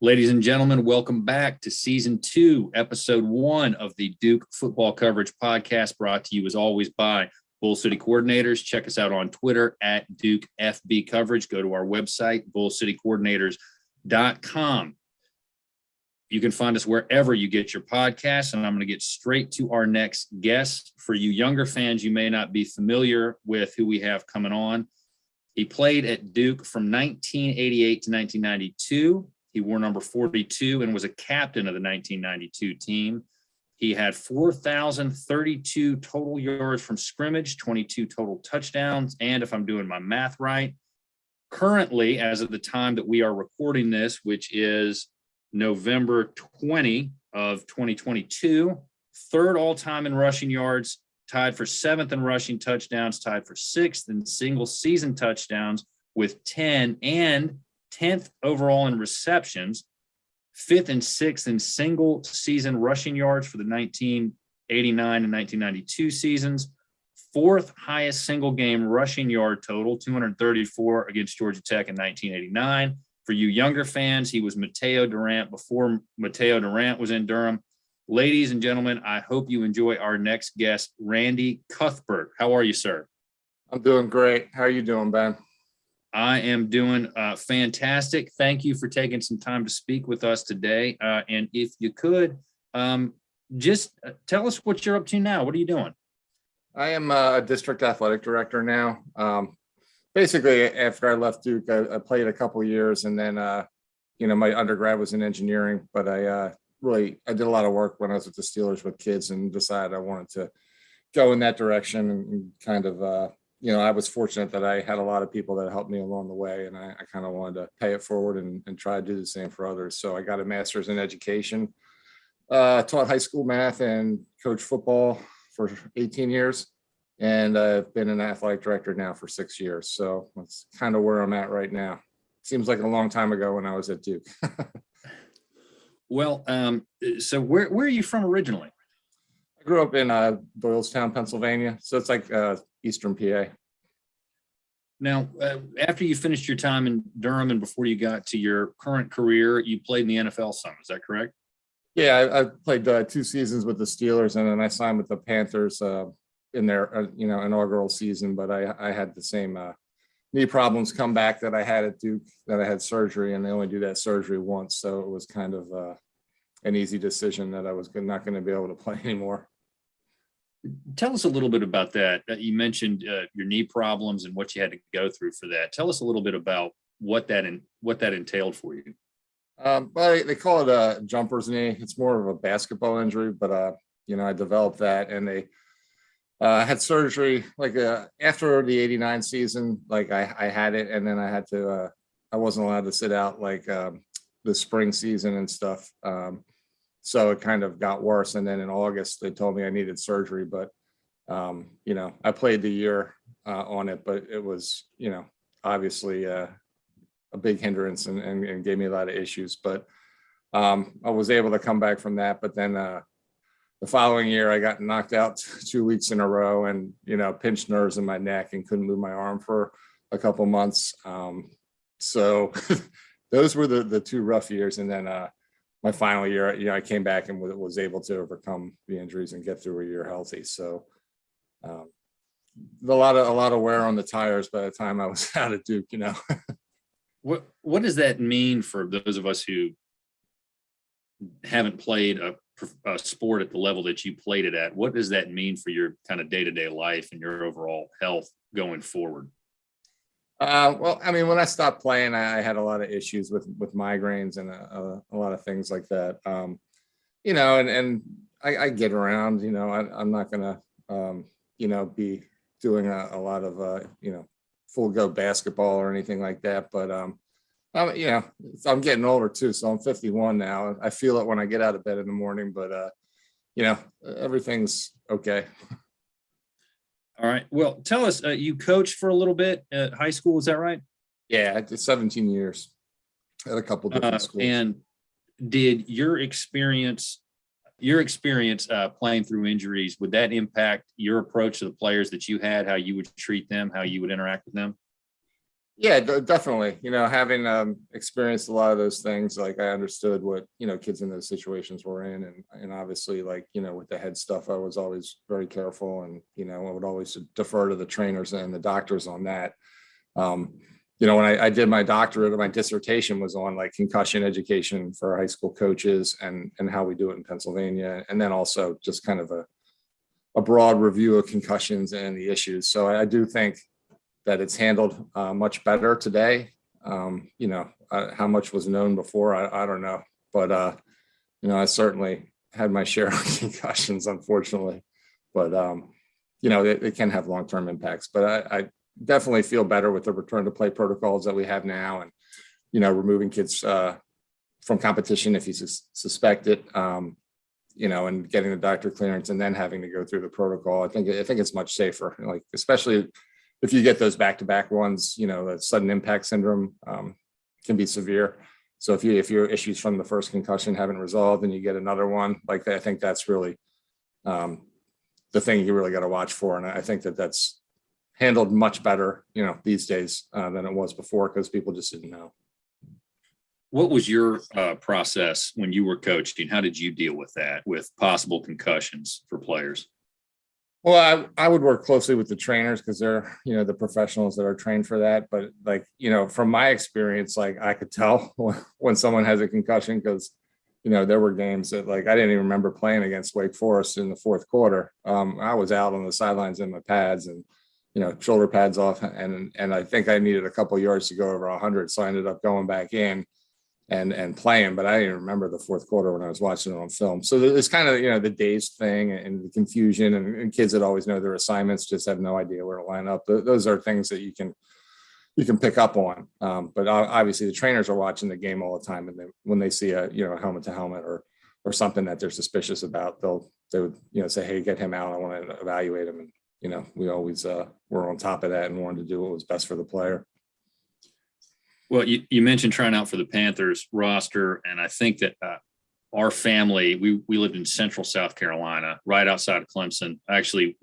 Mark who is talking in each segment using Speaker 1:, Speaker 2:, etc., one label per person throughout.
Speaker 1: Ladies and gentlemen, welcome back to Season 2, Episode 1 of the Duke Football Coverage Podcast, brought to you as always by Bull City Coordinators. Check us out on Twitter at Duke FB Coverage. Go to our website, bullcitycoordinators.com. You can find us wherever you get your podcasts, and I'm going to get straight to our next guest. For you younger fans, you may not be familiar with who we have coming on. He played at Duke from 1988 to 1992. He wore number 42 and was a captain of the 1992 team. He had 4,032 total yards from scrimmage, 22 total touchdowns, and if I'm doing my math right, currently, as of the time that we are recording this, which is November 20 of 2022, third all-time in rushing yards, tied for seventh in rushing touchdowns, tied for sixth in single season touchdowns with 10, and 10th overall in receptions, fifth and sixth in single season rushing yards for the 1989 and 1992 seasons, fourth highest single game rushing yard total, 234 against Georgia Tech in 1989. For you younger fans, he was Mateo Durant before Mateo Durant was in Durham. Ladies and gentlemen, I hope you enjoy our next guest, Randy Cuthbert. How are you, sir?
Speaker 2: I'm doing great. How are you doing, Ben?
Speaker 1: I am doing fantastic. Thank you for taking some time to speak with us today. And if you could, just tell us what you're up to now. What are you doing?
Speaker 2: I am a district athletic director now. Basically, after I left Duke, I played a couple of years, and then, my undergrad was in engineering, but I did a lot of work when I was with the Steelers with kids and decided I wanted to go in that direction and kind of, I was fortunate that I had a lot of people that helped me along the way, and I kind of wanted to pay it forward and try to do the same for others. So I got a master's in education, taught high school math and coached football for 18 years. And I've been an athletic director now for 6 years. So that's kind of where I'm at right now. Seems like a long time ago when I was at Duke.
Speaker 1: Well, so where are you from originally?
Speaker 2: I grew up in Doylestown, Pennsylvania. So it's like Eastern PA.
Speaker 1: Now, after you finished your time in Durham and before you got to your current career, you played in the NFL some. Is that correct?
Speaker 2: Yeah, I played 2 seasons with the Steelers, and then I signed with the Panthers in their inaugural season. But I had the same knee problems come back that I had at Duke, that I had surgery, and they only do that surgery once. So it was kind of an easy decision that I was not going to be able to play anymore.
Speaker 1: Tell us a little bit about that. You mentioned your knee problems and what you had to go through for that. Tell us a little bit about what that entailed for you.
Speaker 2: Well, they call it a jumper's knee. It's more of a basketball injury, but I developed that, and they had surgery like after the '89 season. Like I had it, and then I had to. I wasn't allowed to sit out like the spring season and stuff. So it kind of got worse. And then in August, they told me I needed surgery, but, I played the year on it, but it was, obviously a big hindrance and gave me a lot of issues. But I was able to come back from that. But then the following year, I got knocked out 2 weeks in a row and, pinched nerves in my neck and couldn't move my arm for a couple months. So those were the 2 rough years. And then, my final year, I came back and was able to overcome the injuries and get through a year healthy. So a lot of wear on the tires by the time I was out of Duke,
Speaker 1: What does that mean for those of us who haven't played a sport at the level that you played it at? What does that mean for your kind of day-to-day life and your overall health going forward?
Speaker 2: Well, I mean, when I stopped playing, I had a lot of issues with migraines and a lot of things like that. And I get around, I'm not going to, be doing a lot of, full go basketball or anything like that. But, I'm getting older too. So I'm 51 now. I feel it when I get out of bed in the morning, but, everything's okay.
Speaker 1: All right. Well, tell us, you coached for a little bit at high school. Is that right?
Speaker 2: Yeah, I did 17 years at a couple different schools.
Speaker 1: And did your experience playing through injuries, would that impact your approach to the players that you had, how you would treat them, how you would interact with them?
Speaker 2: Yeah, definitely. Having experienced a lot of those things, like I understood what, kids in those situations were in. And obviously, like, with the head stuff, I was always very careful, and, I would always defer to the trainers and the doctors on that. Um, when I did my doctorate, my dissertation was on like concussion education for high school coaches and how we do it in Pennsylvania. And then also just kind of a broad review of concussions and the issues. So I do think that it's handled much better today. How much was known before, I don't know. But, I certainly had my share of concussions, unfortunately. But, it can have long-term impacts. But I definitely feel better with the return to play protocols that we have now, and, removing kids from competition if you suspect it, and getting the doctor clearance and then having to go through the protocol. I think it's much safer, like, especially if you get those back-to-back ones, the sudden impact syndrome can be severe. So if your issues from the first concussion haven't resolved and you get another one like that, I think that's really the thing you really got to watch for. And I think that's handled much better, these days than it was before, because people just didn't know.
Speaker 1: What was your process when you were coaching? How did you deal with that, with possible concussions for players?
Speaker 2: Well, I would work closely with the trainers, because they're, the professionals that are trained for that. But like, from my experience, like I could tell when someone has a concussion, because, there were games that, like, I didn't even remember playing against Wake Forest in the fourth quarter. I was out on the sidelines in my pads and, shoulder pads off. And I think I needed a couple of yards to go over 100. So I ended up going back in and playing, but I didn't remember the fourth quarter when I was watching it on film. So it's kind of, the dazed thing and the confusion, and kids that always know their assignments just have no idea where to line up. Those are things that you can pick up on. But obviously the trainers are watching the game all the time, and when they see a helmet to helmet or something that they're suspicious about, they would say, hey, get him out, I want to evaluate him. And we always were on top of that and wanted to do what was best for the player.
Speaker 1: Well, you mentioned trying out for the Panthers roster, and I think that our family, we lived in central South Carolina, right outside of Clemson. I actually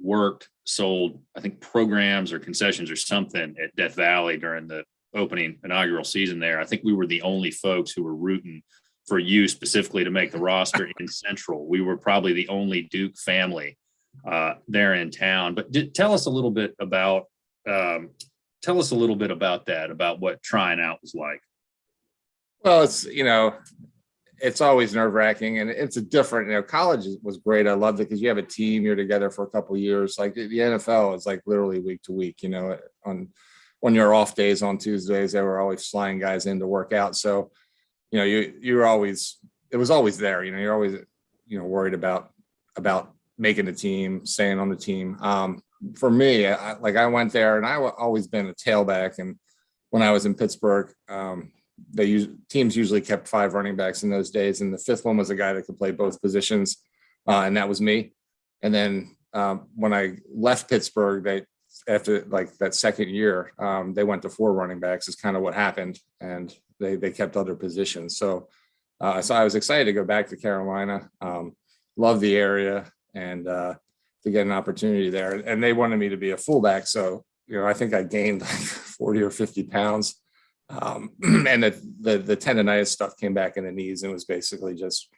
Speaker 1: sold, I think, programs or concessions or something at Death Valley during the opening inaugural season there. I think we were the only folks who were rooting for you specifically to make the roster in Central. We were probably the only Duke family there in town. But tell us a little bit about that, about what trying out was like.
Speaker 2: Well, it's always nerve wracking, and it's a different, college was great. I loved it because you have a team, you're together for a couple of years. Like the NFL is like literally week to week, on your off days on Tuesdays, they were always flying guys in to work out. So, you're always, it was always there, you're always, worried about making the team, staying on the team. For me, I went there, and I've always been a tailback. And when I was in Pittsburgh, teams usually kept 5 running backs in those days, and the 5th one was a guy that could play both positions, and that was me. And then when I left Pittsburgh, after like that second year, they went to 4 running backs. Is kind of what happened, and they kept other positions. So I was excited to go back to Carolina. Love the area, and to get an opportunity there. And they wanted me to be a fullback. So, I think I gained like 40 or 50 pounds. And the tendonitis stuff came back in the knees, and it was basically just,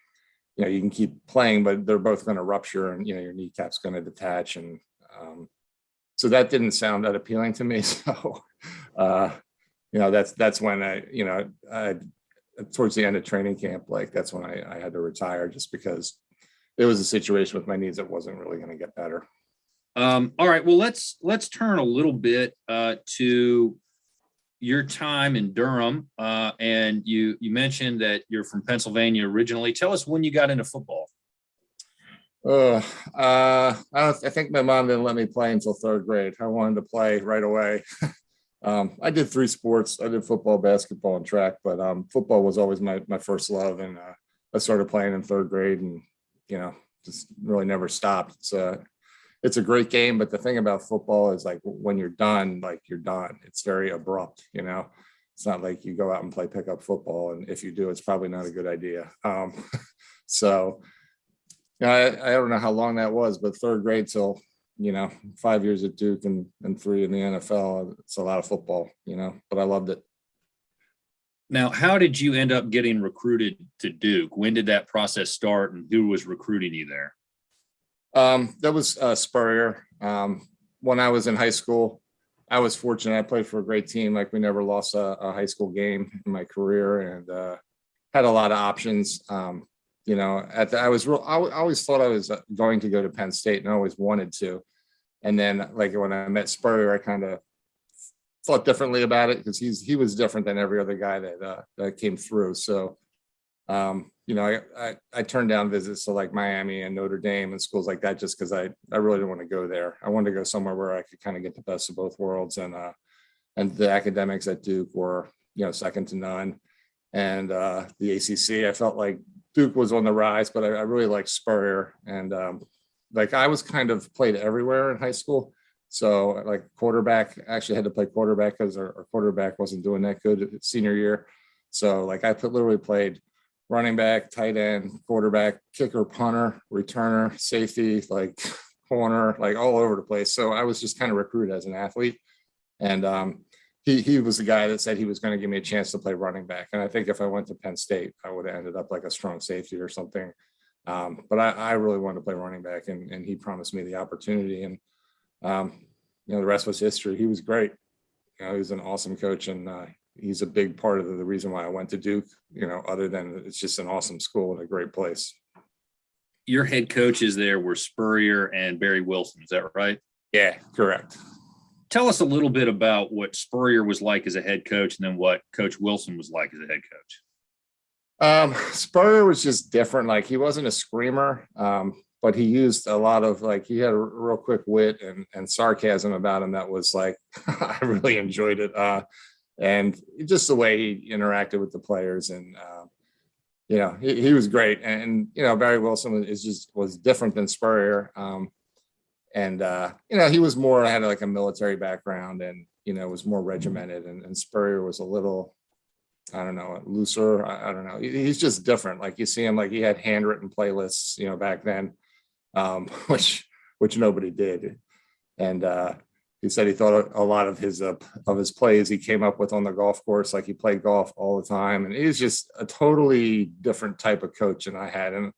Speaker 2: you can keep playing, but they're both going to rupture, and, your kneecap's going to detach. And so that didn't sound that appealing to me. So, that's when I towards the end of training camp, like that's when I had to retire, just because it was a situation with my knees that wasn't really going to get better.
Speaker 1: All right. Well, let's turn a little bit to your time in Durham. And you mentioned that you're from Pennsylvania originally. Tell us when you got into football.
Speaker 2: I think my mom didn't let me play until 3rd grade. I wanted to play right away. I did 3 sports. I did football, basketball, and track, but football was always my first love. And I started playing in 3rd grade, and just really never stopped. It's a great game, but the thing about football is, like, when you're done, like, you're done. It's very abrupt. It's not like you go out and play pickup football, and if you do, it's probably not a good idea. So I don't know how long that was, but 3rd grade till 5 years at Duke and 3 in the NFL. It's a lot of football, but I loved it.
Speaker 1: Now, how did you end up getting recruited to Duke? When did that process start, and who was recruiting you there?
Speaker 2: That was Spurrier. When I was in high school, I was fortunate. I played for a great team. Like, we never lost a high school game in my career, and had a lot of options. I always thought I was going to go to Penn State, and I always wanted to. And then, like, when I met Spurrier, I kind of thought differently about it, because he was different than every other guy that came through. So, I turned down visits to like Miami and Notre Dame and schools like that, just because I really didn't want to go there. I wanted to go somewhere where I could kind of get the best of both worlds, and the academics at Duke were, second to none. And the ACC, I felt like Duke was on the rise, but I really liked Spurrier. And I was kind of played everywhere in high school. So, like, quarterback, I actually had to play quarterback because our quarterback wasn't doing that good senior year. So, like, I literally played running back, tight end, quarterback, kicker, punter, returner, safety, like corner, like all over the place. So I was just kind of recruited as an athlete. And he was the guy that said he was going to give me a chance to play running back. And I think if I went to Penn State, I would have ended up like a strong safety or something. But I really wanted to play running back, and he promised me the opportunity. And, the rest was history. He was great. He was an awesome coach, and he's a big part of the reason why I went to Duke, other than it's just an awesome school and a great place.
Speaker 1: Your head coaches there were Spurrier and Barry Wilson. Is that right?
Speaker 2: Yeah, correct.
Speaker 1: Tell us a little bit about what Spurrier was like as a head coach, and then what Coach Wilson was like as a head coach.
Speaker 2: Spurrier was just different. Like, he wasn't a screamer, but he used a lot of, like, he had a real quick wit and sarcasm about him that was like, I really enjoyed it. And just the way he interacted with the players, and he was great. And Barry Wilson was different than Spurrier. He was more, had like a military background, and was more regimented. And Spurrier was a little, I don't know, looser. I don't know. He's just different. Like, you see him, like, he had handwritten playlists, back then, which nobody did. And he said he thought a lot of his plays he came up with on the golf course. Like, he played golf all the time, and he's just a totally different type of coach than I had. And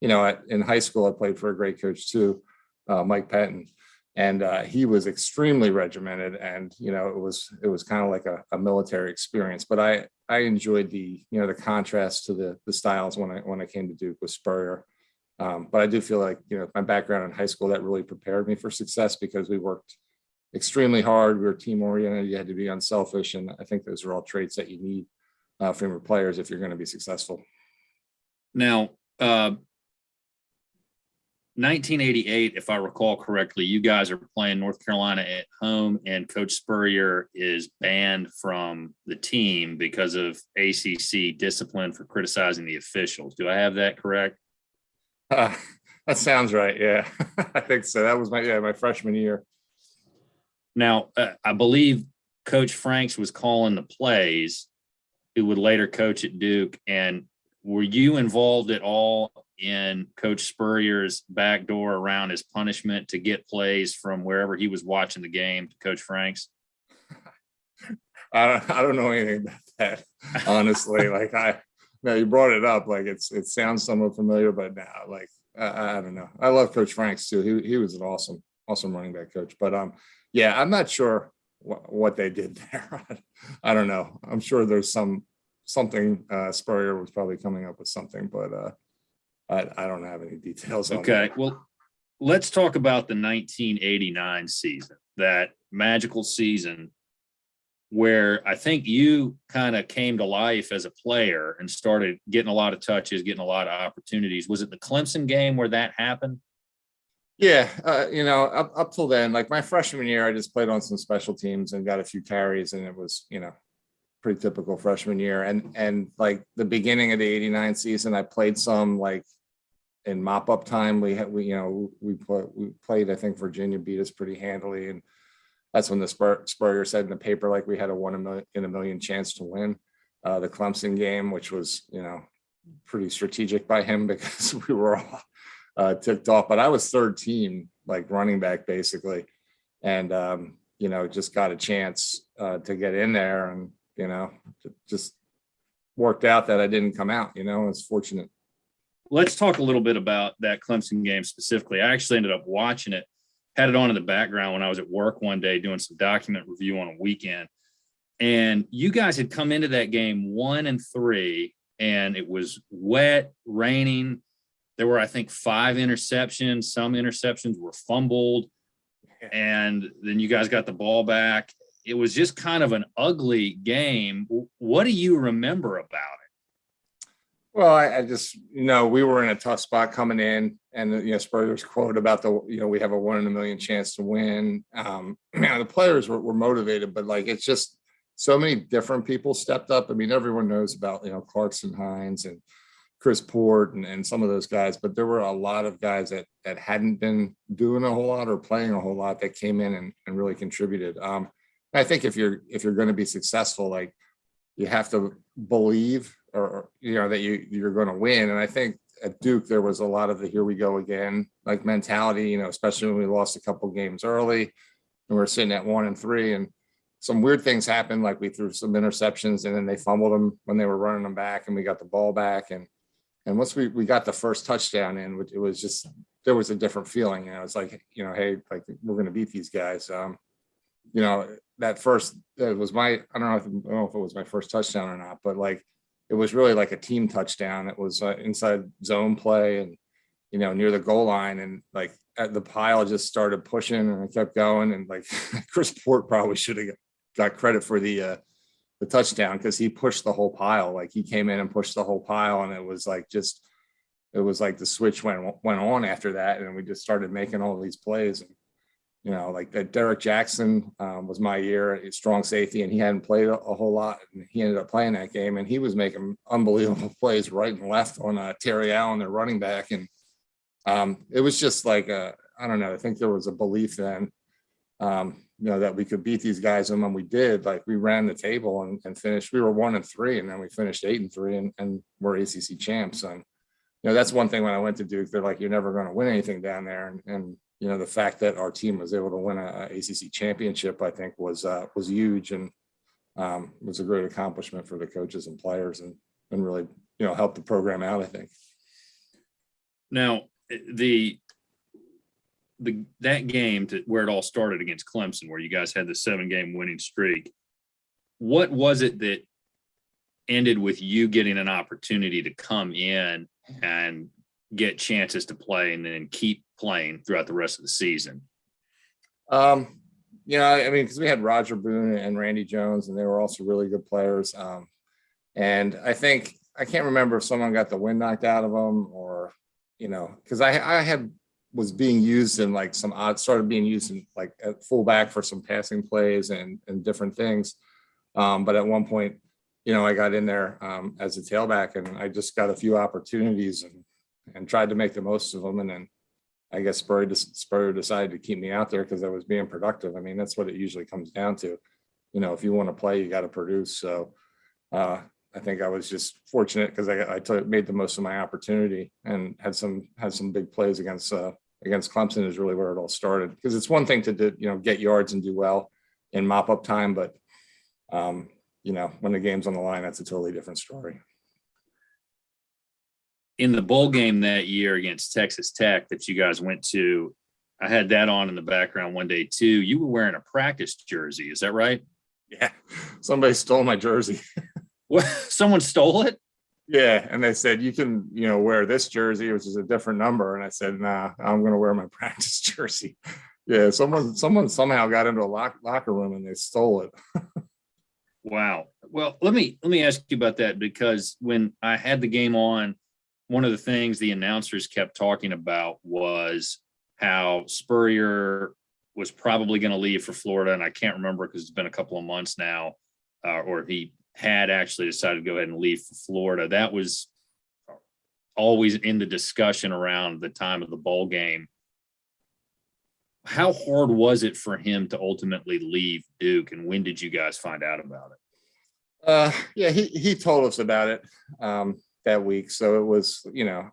Speaker 2: in high school, I played for a great coach too, Mike Patton, and he was extremely regimented, and it was kind of like a military experience. But I enjoyed the contrast to the styles when I came to Duke with Spurrier. But I do feel like my background in high school, that really prepared me for success, because we worked extremely hard. We were team oriented. You had to be unselfish. And I think those are all traits that you need from your players if you're going to be successful.
Speaker 1: Now, 1988, if I recall correctly, you guys are playing North Carolina at home, and Coach Spurrier is banned from the team because of ACC discipline for criticizing the officials. Do I have that correct?
Speaker 2: That sounds right. Yeah, I think so. That was my freshman year.
Speaker 1: Now, I believe Coach Franks was calling the plays, who would later coach at Duke. And were you involved at all in Coach Spurrier's backdoor around his punishment to get plays from wherever he was watching the game to Coach Franks?
Speaker 2: I don't know anything about that, honestly. No, you brought it up. Like, it sounds somewhat familiar, but now, like, I don't know. I love Coach Franks too. He was an awesome running back coach. But yeah, I'm not sure what they did there. I don't know. I'm sure there's something. Spurrier was probably coming up with something, but I don't have any details on
Speaker 1: Okay,
Speaker 2: that.
Speaker 1: well, let's talk about the 1989 season, that magical season where I think you kind of came to life as a player and started getting a lot of touches, getting a lot of opportunities. Was it the Clemson game where that happened?
Speaker 2: Yeah, up till then, like my freshman year, I just played on some special teams and got a few carries, and it was, pretty typical freshman year. And like the beginning of the 89 season, I played some like in mop-up time. We played, I think Virginia beat us pretty handily, and that's when the Spurrier said in the paper, like, we had a 1 in a million chance to win the Clemson game, which was, pretty strategic by him, because we were all ticked off, but I was third team, like running back basically. And, just got a chance to get in there and, just worked out that I didn't come out, I was fortunate.
Speaker 1: Let's talk a little bit about that Clemson game specifically. I actually ended up watching it, had it on in the background when I was at work one day doing some document review on a weekend. And you guys had come into that game 1-3, and it was wet, raining. There were, I think, 5 interceptions. Some interceptions were fumbled. And then you guys got the ball back. It was just kind of an ugly game. What do you remember about it?
Speaker 2: Well, I just, we were in a tough spot coming in, and, Spurrier's quote about we have a 1 in a million chance to win. The players were motivated, but it's just so many different people stepped up. I mean, everyone knows about, Clarkson Hines and Chris Port and some of those guys, but there were a lot of guys that hadn't been doing a whole lot or playing a whole lot that came in and really contributed. I think if you're going to be successful, you have to believe or that you're going to win. And I think at Duke there was a lot of the here we go again mentality, especially when we lost a couple games early and we're sitting at 1-3, and some weird things happened. We threw some interceptions and then they fumbled them when they were running them back, and we got the ball back. And once we got the first touchdown in, it was just, there was a different feeling. It's hey, we're going to beat these guys. That first, it was I don't know if it was my first touchdown or not, but it was really like a team touchdown. It was inside zone play and, near the goal line, and the pile just started pushing and it kept going. And Chris Port probably should have got credit for the touchdown, because he pushed the whole pile. He came in and pushed the whole pile, and it was the switch went on after that, and we just started making all these plays. And that Derek Jackson was my year, a strong safety, and he hadn't played a whole lot, and he ended up playing that game, and he was making unbelievable plays right and left on Terry Allen, their running back. And it was just I don't know, I think there was a belief then that we could beat these guys. And when we did, we ran the table and finished, we were 1-3, and then we finished 8-3 and we're ACC champs. And, that's one thing when I went to Duke, they're you're never going to win anything down there. And the fact that our team was able to win a ACC championship, I think was huge, and was a great accomplishment for the coaches and players, and really, helped the program out, I think.
Speaker 1: Now, that game where it all started against Clemson, where you guys had the 7-game winning streak, what was it that ended with you getting an opportunity to come in and get chances to play and then keep playing throughout the rest of the season?
Speaker 2: Because we had Roger Boone and Randy Jones, and they were also really good players. And I think, I can't remember if someone got the wind knocked out of them, or, because I was being used in started being used in at fullback for some passing plays and different things. But at one point, I got in there as a tailback, and I just got a few opportunities and tried to make the most of them. And then I guess Spurrier decided to keep me out there because I was being productive. I mean, that's what it usually comes down to. If you want to play, you got to produce. So I think I was just fortunate because I made the most of my opportunity and had some big plays against Clemson is really where it all started. Because it's one thing to do, get yards and do well in mop up time, but when the game's on the line, that's a totally different story.
Speaker 1: In the bowl game that year against Texas Tech that you guys went to, I had that on in the background one day too. You were wearing a practice jersey. Is that right?
Speaker 2: Yeah. Somebody stole my jersey.
Speaker 1: What? Someone stole it?
Speaker 2: Yeah. And they said, you can, wear this jersey, which is a different number. And I said, nah, I'm going to wear my practice jersey. Yeah. Someone somehow got into a locker room and they stole it.
Speaker 1: Wow. Well, let me ask you about that, because when I had the game on, one of the things the announcers kept talking about was how Spurrier was probably going to leave for Florida. And I can't remember because it's been a couple of months now, or he had actually decided to go ahead and leave for Florida. That was always in the discussion around the time of the bowl game. How hard was it for him to ultimately leave Duke, and when did you guys find out about it?
Speaker 2: Yeah, he told us about it that week. So it was,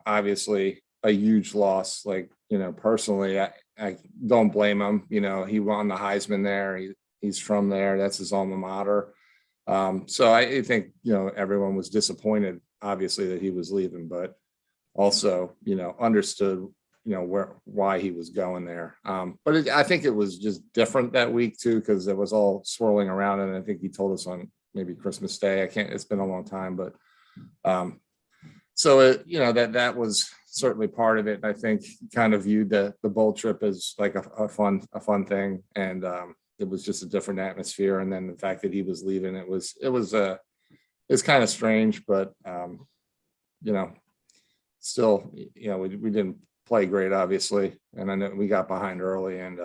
Speaker 2: obviously, a huge loss. Like, personally, I don't blame him. He won the Heisman there. He's from there. That's his alma mater. So I think, everyone was disappointed, obviously, that he was leaving, but also, understood, why he was going there. But I think it was just different that week too, because it was all swirling around. And I think he told us on maybe Christmas Day. It's been a long time, but so that was certainly part of it. I think he kind of viewed the bowl trip as like a fun thing. And it was just a different atmosphere. And then the fact that he was leaving, it's kind of strange, but still, we didn't play great, obviously. And then we got behind early and,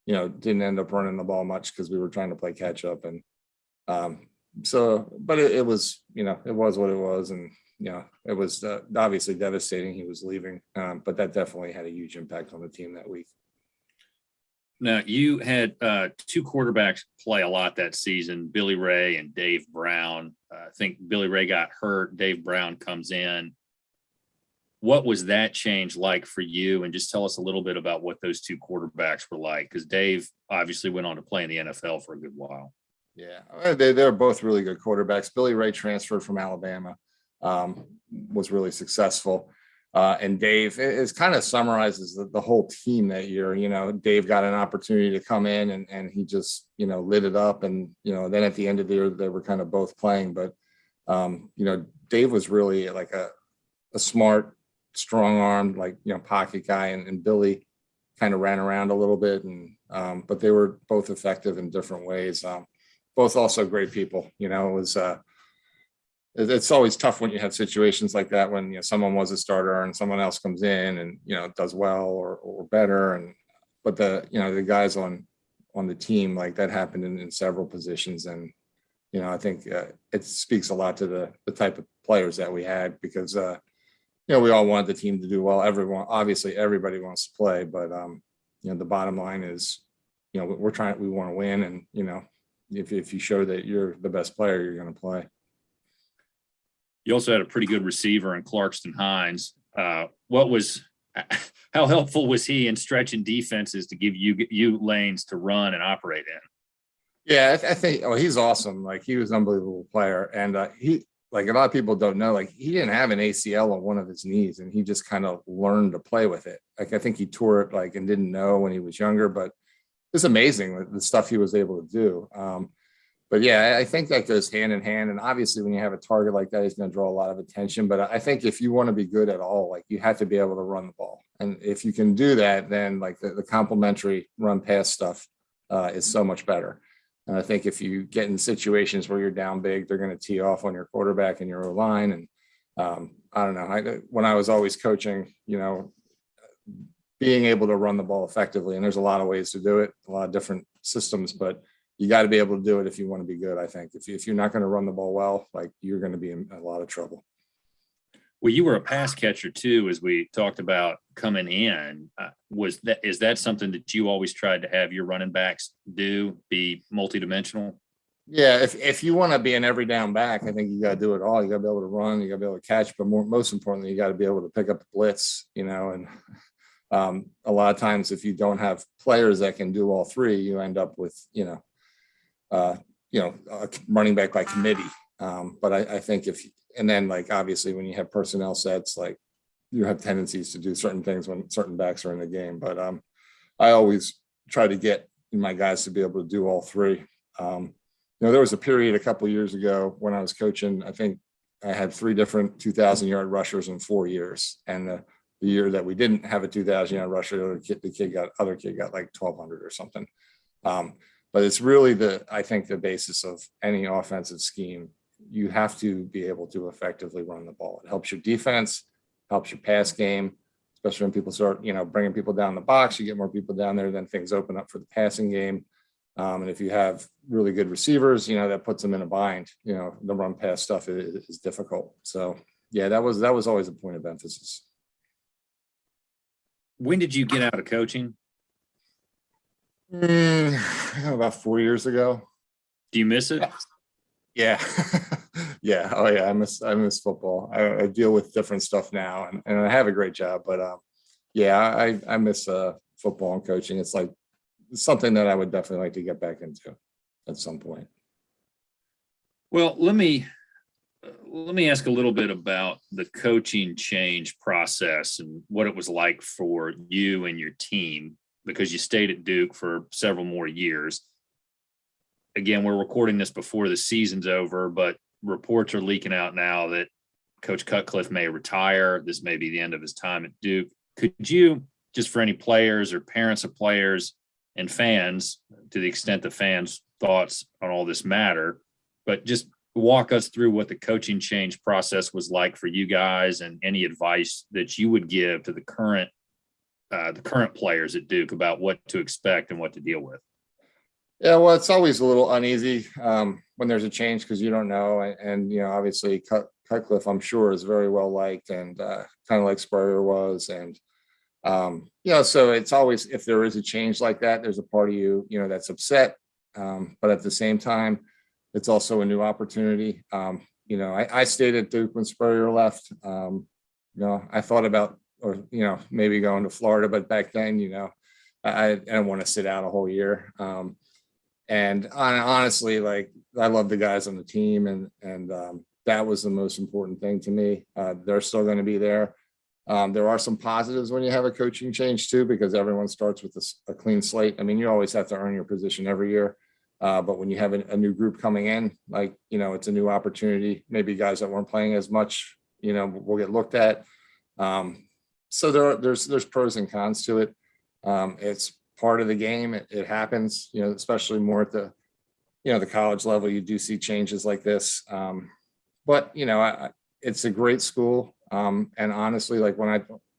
Speaker 2: didn't end up running the ball much because we were trying to play catch up. And but it was, it was what it was. And, it was obviously devastating. He was leaving, but that definitely had a huge impact on the team that week.
Speaker 1: Now, you had two quarterbacks play a lot that season, Billy Ray and Dave Brown. I think Billy Ray got hurt. Dave Brown comes in. What was that change like for you? And just tell us a little bit about what those two quarterbacks were like, because Dave obviously went on to play in the NFL for a good while.
Speaker 2: Yeah, they're both really good quarterbacks. Billy Ray transferred from Alabama, was really successful. And Dave, it kind of summarizes the whole team that year. Dave got an opportunity to come in and he just, lit it up. And, then at the end of the year, they were kind of both playing. But, Dave was really like a smart, strong-armed, pocket guy. And Billy kind of ran around a little bit. And but they were both effective in different ways. Both also great people. It's always tough when you have situations like that when someone was a starter and someone else comes in and does well or better, but the guys on the team, like that happened in several positions. And I think it speaks a lot to the type of players that we had, because we all wanted the team to do well. Everybody wants to play, but the bottom line is we want to win, and if you show that you're the best player, you're going to play.
Speaker 1: You also had a pretty good receiver in Clarkston Hines. How helpful was he in stretching defenses to give you lanes to run and operate in?
Speaker 2: Yeah, I think he's awesome. Like, he was an unbelievable player. And he, like, a lot of people don't know, like, he didn't have an ACL on one of his knees, and he just kind of learned to play with it. Like, I think he tore it and didn't know when he was younger, but it's amazing the stuff he was able to do. But yeah, I think that goes hand in hand. And obviously when you have a target like that, he's going to draw a lot of attention. But I think if you want to be good at all, you have to be able to run the ball. And if you can do that, then the complementary run pass stuff is so much better. And I think if you get in situations where you're down big, they're going to tee off on your quarterback and your O-line. And I don't know, when I was always coaching, being able to run the ball effectively, and there's a lot of ways to do it, a lot of different systems, but you got to be able to do it if you want to be good. I think if you're not going to run the ball well, you're going to be in a lot of trouble.
Speaker 1: Well, you were a pass catcher too, as we talked about coming in. Is that something that you always tried to have your running backs do, be multidimensional?
Speaker 2: Yeah, if you want to be an every down back, I think you got to do it all. You got to be able to run, you got to be able to catch, but most importantly, you got to be able to pick up the blitz. And a lot of times, if you don't have players that can do all three, you end up with a running back by committee. But I think obviously when you have personnel sets, you have tendencies to do certain things when certain backs are in the game. But I always try to get my guys to be able to do all three. There was a period a couple of years ago when I was coaching, I think I had 3 different 2,000-yard rushers in 4 years. And the year that we didn't have a 2,000-yard rusher, the other kid got 1,200 or something. But it's really I think the basis of any offensive scheme. You have to be able to effectively run the ball. It helps your defense, helps your pass game, especially when people start, bringing people down the box. You get more people down there, then things open up for the passing game. And if you have really good receivers, that puts them in a bind. The run pass stuff is difficult. So yeah, that was always a point of emphasis.
Speaker 1: When did you get out of coaching?
Speaker 2: About 4 years ago.
Speaker 1: Do you miss it?
Speaker 2: Yeah. Yeah. Oh yeah. I miss football. I deal with different stuff now, and I have a great job, but yeah, I miss football and coaching. It's like something that I would definitely like to get back into at some point.
Speaker 1: Well, let me ask a little bit about the coaching change process and what it was like for you and your team, because you stayed at Duke for several more years. Again, we're recording this before the season's over, but reports are leaking out now that Coach Cutcliffe may retire. This may be the end of his time at Duke. Could you, just for any players or parents of players and fans, to the extent the fans' thoughts on all this matter, but just walk us through what the coaching change process was like for you guys, and any advice that you would give to the current players at Duke about what to expect and what to deal with?
Speaker 2: Yeah, well, it's always a little uneasy when there's a change because you don't know, and obviously Cutcliffe, I'm sure, is very well liked and kind of like Spurrier was, and so it's always, if there is a change like that, there's a part of you that's upset, but at the same time, it's also a new opportunity. I stayed at Duke when Spurrier left. I thought about, or maybe going to Florida, but back then, I didn't want to sit out a whole year. And honestly, like, I love the guys on the team, and that was the most important thing to me. They're still going to be there. There are some positives when you have a coaching change too, because everyone starts with a clean slate. I mean, you always have to earn your position every year. But when you have a new group coming in, like, it's a new opportunity. Maybe guys that weren't playing as much, will get looked at. So there's pros and cons to it. It's part of the game. It happens, especially more at the college level. You do see changes like this. But it's a great school. And honestly, like,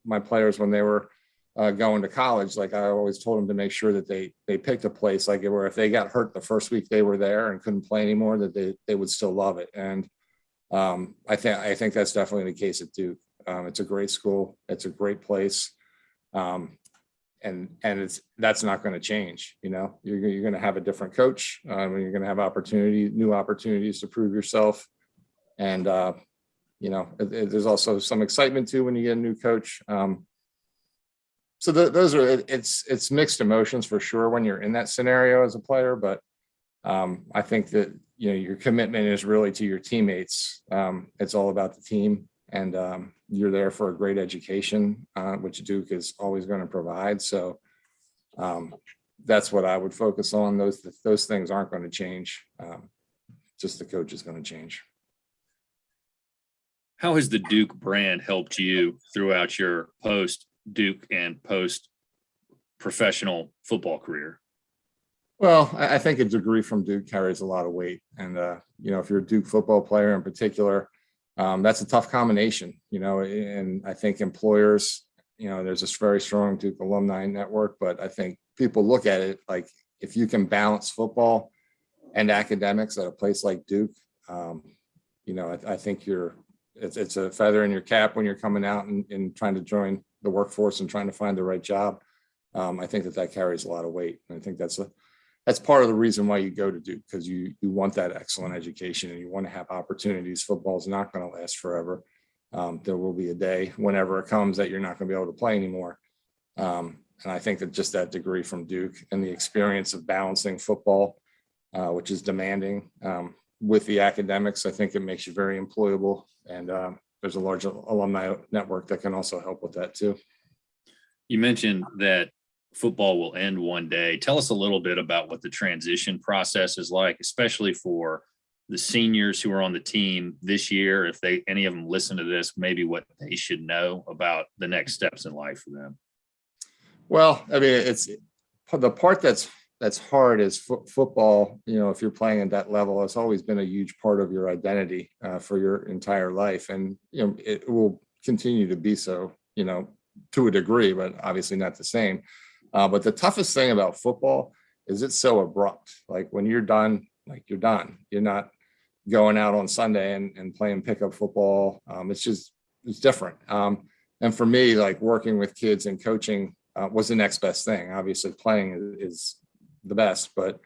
Speaker 2: my players, when they were going to college, like, I always told them to make sure that they picked a place like where if they got hurt the first week they were there and couldn't play anymore, that they would still love it. And I think that's definitely the case at Duke. It's a great school. It's a great place. And that's not going to change. You're going to have a different coach. You're going to have new opportunities to prove yourself. And, there's also some excitement too when you get a new coach. So those are, it's mixed emotions for sure when you're in that scenario as a player. But I think that, your commitment is really to your teammates. It's all about the team, and you're there for a great education, which Duke is always going to provide. So that's what I would focus on. Those things aren't going to change. Just the coach is going to change.
Speaker 1: How has the Duke brand helped you throughout your post-Duke and post-professional football career?
Speaker 2: Well, I think a degree from Duke carries a lot of weight. And, if you're a Duke football player in particular, that's a tough combination, and I think employers, there's this very strong Duke alumni network, but I think people look at it like, if you can balance football and academics at a place like Duke, I think it's a feather in your cap when you're coming out and trying to join the workforce and trying to find the right job. I think that carries a lot of weight. And I think that's part of the reason why you go to Duke, because you want that excellent education and you want to have opportunities. Football is not going to last forever. There will be a day whenever it comes that you're not going to be able to play anymore. And I think that just that degree from Duke and the experience of balancing football, which is demanding, with the academics, I think it makes you very employable. And there's a large alumni network that can also help with that too.
Speaker 1: You mentioned that football will end one day. Tell us a little bit about what the transition process is like, especially for the seniors who are on the team this year. If any of them listen to this, maybe what they should know about the next steps in life for them.
Speaker 2: Well, I mean, it's the part that's hard is football. If you're playing at that level, it's always been a huge part of your identity for your entire life. And, it will continue to be so, to a degree, but obviously not the same. But the toughest thing about football is it's so abrupt. Like, when you're done, like, you're done. You're not going out on Sunday and playing pickup football. It's different. And for me, like, working with kids and coaching was the next best thing. Obviously playing is the best, but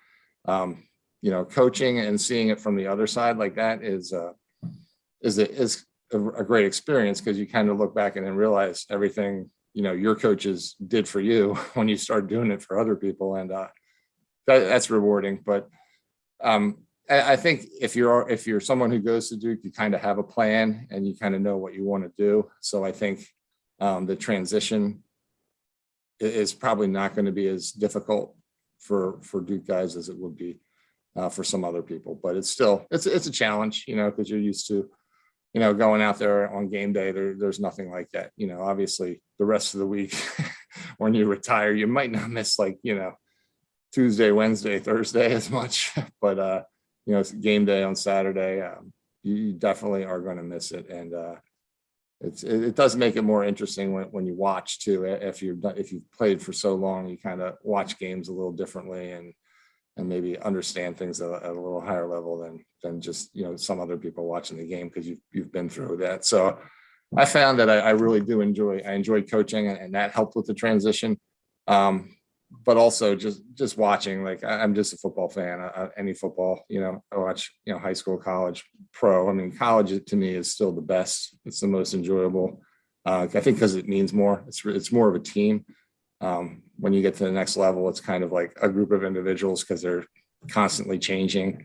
Speaker 2: coaching and seeing it from the other side like that is is a great experience, because you kind of look back and then realize everything, your coaches did for you when you start doing it for other people. And that's rewarding. But I think if you're someone who goes to Duke, you kind of have a plan and you kind of know what you want to do. So I think the transition is probably not going to be as difficult for Duke guys as it would be for some other people. But it's a challenge, because you're used to, going out there on game day. There's nothing like that. Obviously the rest of the week when you retire, you might not miss Tuesday, Wednesday, Thursday as much, but it's game day on Saturday. You definitely are going to miss it. And it does make it more interesting when you watch too. If you've played for so long, you kind of watch games a little differently and maybe understand things at a little higher level than just some other people watching the game, because you've been through that. So I found that I really do enjoy coaching, and that helped with the transition. But also just watching, I'm just a football fan. Any football, I watch high school, college, pro. I mean, college to me is still the best. It's the most enjoyable. I think because it means more. It's more of a team. When you get to the next level, it's kind of like a group of individuals, because they're constantly changing,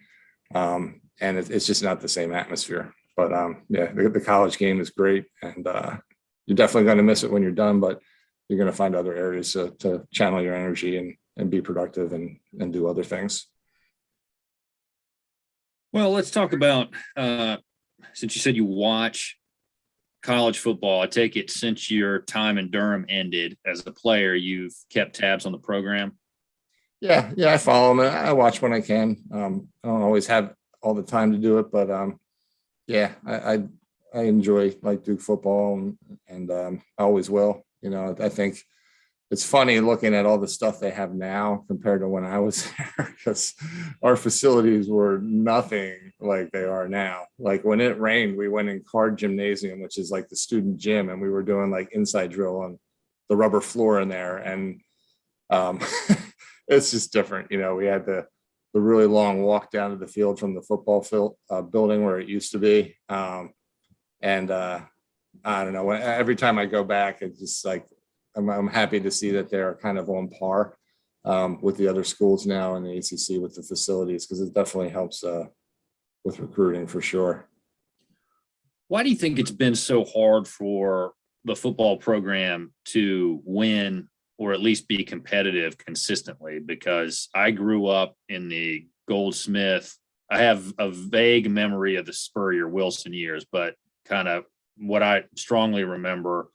Speaker 2: and it's just not the same atmosphere. But the college game is great, and you're definitely going to miss it when you're done, but you're going to find other areas to channel your energy and be productive and do other things.
Speaker 1: Well, let's talk about, since you said you watch college football, I take it since your time in Durham ended as a player, you've kept tabs on the program?
Speaker 2: Yeah, I follow them. I watch when I can. I don't always have all the time to do it, but I enjoy Duke football, and I always will. I think it's funny looking at all the stuff they have now compared to when I was there, because our facilities were nothing like they are now. Like when it rained, we went in Card Gymnasium, which is like the student gym, and we were doing inside drill on the rubber floor in there. And it's just different. We had the really long walk down to the field from the football building where it used to be. I don't know. Every time I go back, it's just I'm happy to see that they're kind of on par with the other schools now in the ACC with the facilities, because it definitely helps with recruiting for sure.
Speaker 1: Why do you think it's been so hard for the football program to win, or at least be competitive consistently? Because I grew up in the Goldsmith. I have a vague memory of the Spurrier Wilson years, but kind of what I strongly remember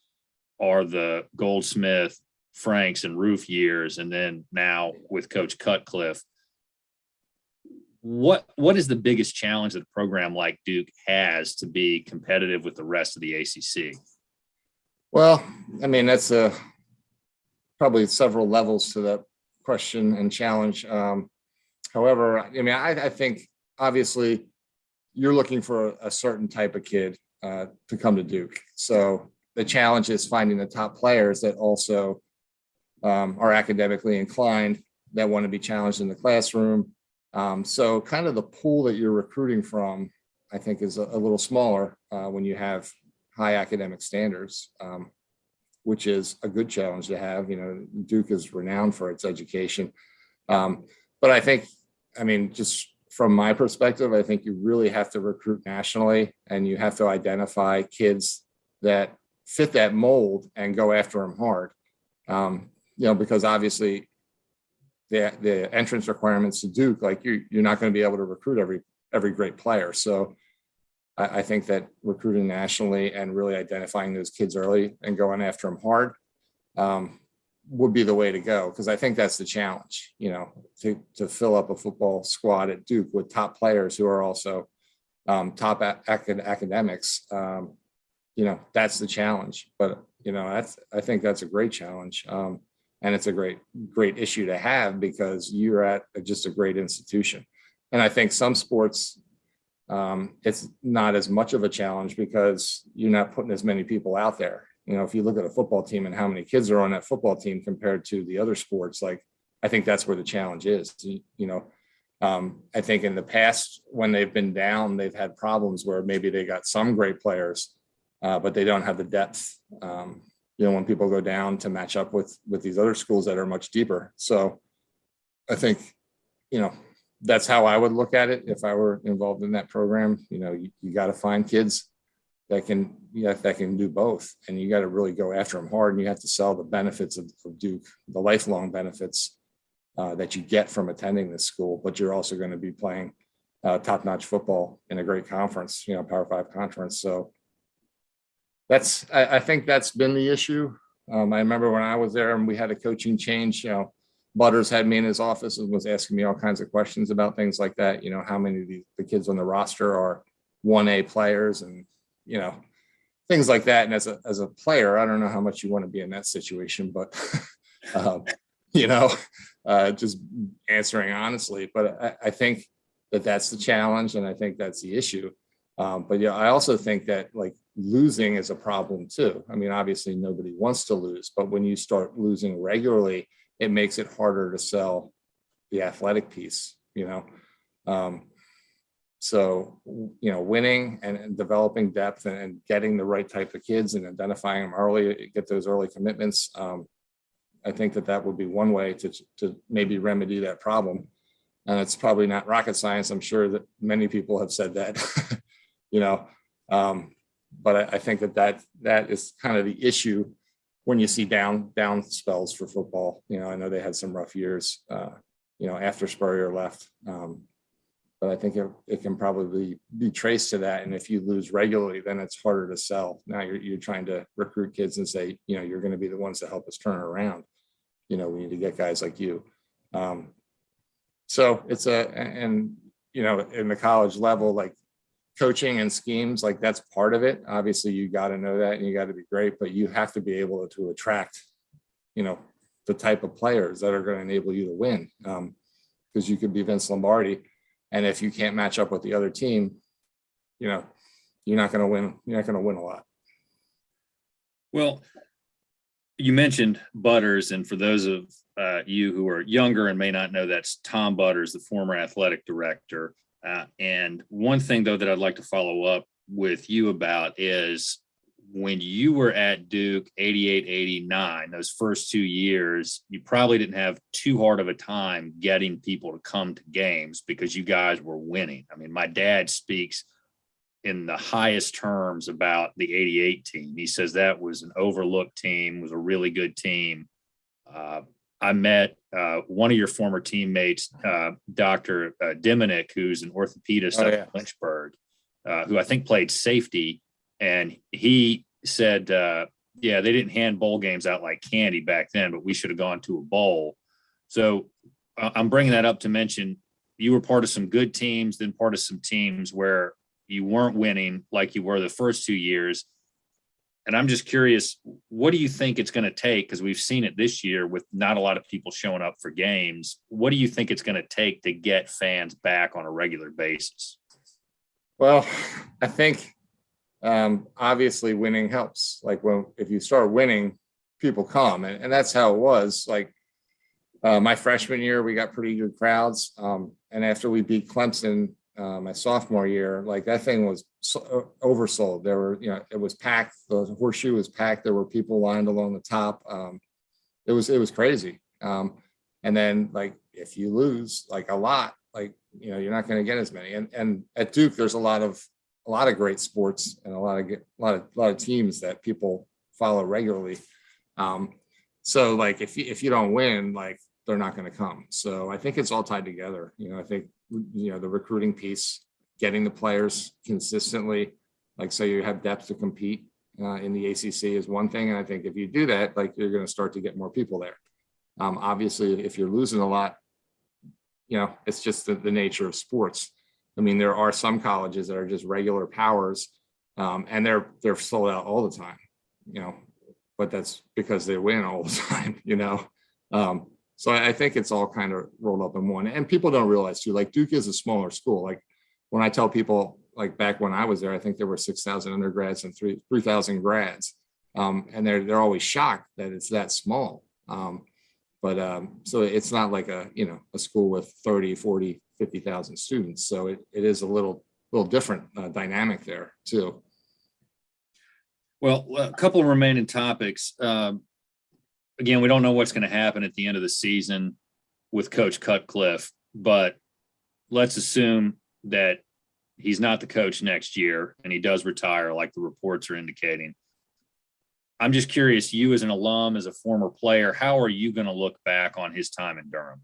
Speaker 1: are the Goldsmith, Franks, and Roof years, and then now with Coach Cutcliffe. What is the biggest challenge that a program like Duke has to be competitive with the rest of the ACC?
Speaker 2: Well, I mean, that's probably several levels to that question and challenge. However, I mean, I think obviously you're looking for a certain type of kid to come to Duke. So the challenge is finding the top players that also are academically inclined, that want to be challenged in the classroom. So kind of the pool that you're recruiting from, I think, is a little smaller when you have high academic standards, which is a good challenge to have. Duke is renowned for its education. But I think, just from my perspective, I think you really have to recruit nationally, and you have to identify kids that fit that mold and go after them hard. Because obviously the entrance requirements to Duke, you're not going to be able to recruit every great player. So I think that recruiting nationally and really identifying those kids early and going after them hard would be the way to go, because I think that's the challenge, to fill up a football squad at Duke with top players who are also top academics. That's the challenge. But I think that's a great challenge, and it's a great issue to have, because you're at just a great institution. And I think some sports, it's not as much of a challenge because you're not putting as many people out there. If you look at a football team and how many kids are on that football team compared to the other sports, I think that's where the challenge is. I think in the past, when they've been down, they've had problems where maybe they got some great players, but they don't have the depth, when people go down to match up with these other schools that are much deeper. So I think, that's how I would look at it if I were involved in that program. You got to find kids that can do both, and you got to really go after them hard, and you have to sell the benefits of Duke, the lifelong benefits that you get from attending this school, but you're also going to be playing top-notch football in a great conference, Power 5 conference. So I think that's been the issue. I remember when I was there and we had a coaching change, Butters had me in his office and was asking me all kinds of questions about things like that. How many of the kids on the roster are 1A players, and, things like that. And as a player, I don't know how much you want to be in that situation, but, just answering honestly, but I think that's the challenge. And I think that's the issue. But yeah, I also think that like losing is a problem too. I mean, obviously nobody wants to lose, but when you start losing regularly, it makes it harder to sell the athletic piece, So, winning and developing depth and getting the right type of kids and identifying them early, get those early commitments. I think that would be one way to maybe remedy that problem. And it's probably not rocket science. I'm sure that many people have said that, but I think that is kind of the issue when you see down spells for football. I know they had some rough years, after Spurrier left. But I think it can probably be traced to that. And if you lose regularly, then it's harder to sell. Now you're trying to recruit kids and say, you're going to be the ones to help us turn it around. We need to get guys like you. So it's in the college level, like coaching and schemes, like that's part of it. Obviously you got to know that and you got to be great, but you have to be able to attract, the type of players that are going to enable you to win. Because you could be Vince Lombardi, and if you can't match up with the other team, you're not going to win. You're not going to win a lot.
Speaker 1: Well, you mentioned Butters, and for those of you who are younger and may not know, that's Tom Butters, the former athletic director. And one thing, though, that I'd like to follow up with you about is when you were at Duke, 88, 89, those first 2 years, you probably didn't have too hard of a time getting people to come to games because you guys were winning. I mean, my dad speaks in the highest terms about the 88 team. He says that was an overlooked team, was a really good team. I met one of your former teammates, Dr. Diminick, who's an orthopedist up in Lynchburg, who I think played safety. And he said, they didn't hand bowl games out like candy back then, but we should have gone to a bowl. So I'm bringing that up to mention you were part of some good teams, then part of some teams where you weren't winning like you were the first 2 years. And I'm just curious, what do you think it's going to take? Because we've seen it this year with not a lot of people showing up for games. What do you think it's going to take to get fans back on a regular basis?
Speaker 2: Well, I think obviously winning helps. Like if you start winning, people come, and that's how it was. Like my freshman year, we got pretty good crowds. And after we beat Clemson my sophomore year, like that thing was oversold. There were, it was packed. The horseshoe was packed. There were people lined along the top. It was crazy. And then like, if you lose like a lot, like, you're not going to get as many. And at Duke, there's a lot of great sports and a lot of teams that people follow regularly. So like, if you don't win, like they're not going to come. So I think it's all tied together. I think, the recruiting piece, getting the players consistently, like, so you have depth to compete in the ACC is one thing. And I think if you do that, like, you're going to start to get more people there. Obviously, if you're losing a lot, it's just the nature of sports. I mean, there are some colleges that are just regular powers, and they're sold out all the time, but that's because they win all the time, So I think it's all kind of rolled up in one, and people don't realize too, like Duke is a smaller school. Like when I tell people, like back when I was there, I think there were 6,000 undergrads and 3,000 grads. And they're always shocked that it's that small. So it's not like a school with 30, 40, 50,000 students. So it is a little different dynamic there too.
Speaker 1: Well, a couple of remaining topics. Again, we don't know what's going to happen at the end of the season with Coach Cutcliffe, but let's assume that he's not the coach next year and he does retire like the reports are indicating. I'm just curious, you as an alum, as a former player, how are you going to look back on his time in Durham?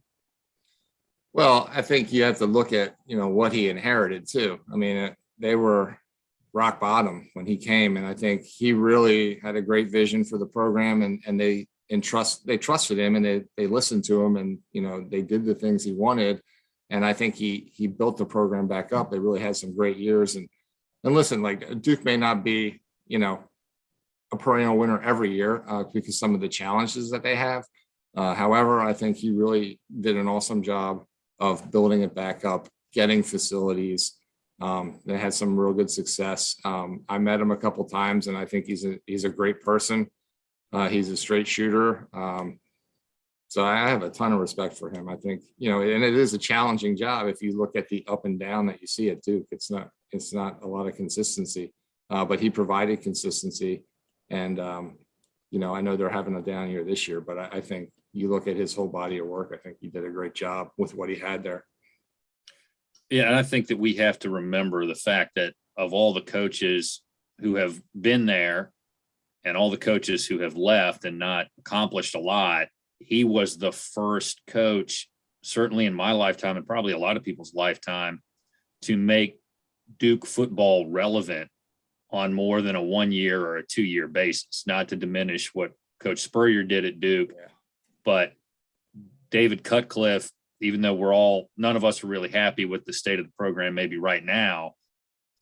Speaker 2: Well, I think you have to look at, what he inherited too. I mean, they were rock bottom when he came. And I think he really had a great vision for the program, and they trusted him, and they listened to him, and, they did the things he wanted. And I think he built the program back up. They really had some great years. And listen, like Duke may not be, a perennial winner every year because some of the challenges that they have. However, I think he really did an awesome job of building it back up, getting facilities. They had some real good success. I met him a couple times, and I think he's a great person. He's a straight shooter. So I have a ton of respect for him. I think, and it is a challenging job. If you look at the up and down that you see at Duke, it's not a lot of consistency, but he provided consistency. And, I know they're having a down year this year, but I think you look at his whole body of work, I think he did a great job with what he had there.
Speaker 1: Yeah, and I think that we have to remember the fact that of all the coaches who have been there and all the coaches who have left and not accomplished a lot, he was the first coach, certainly in my lifetime and probably a lot of people's lifetime, to make Duke football relevant on more than a 1 year or a 2 year basis. Not to diminish what Coach Spurrier did at Duke, but David Cutcliffe, even though none of us are really happy with the state of the program maybe right now,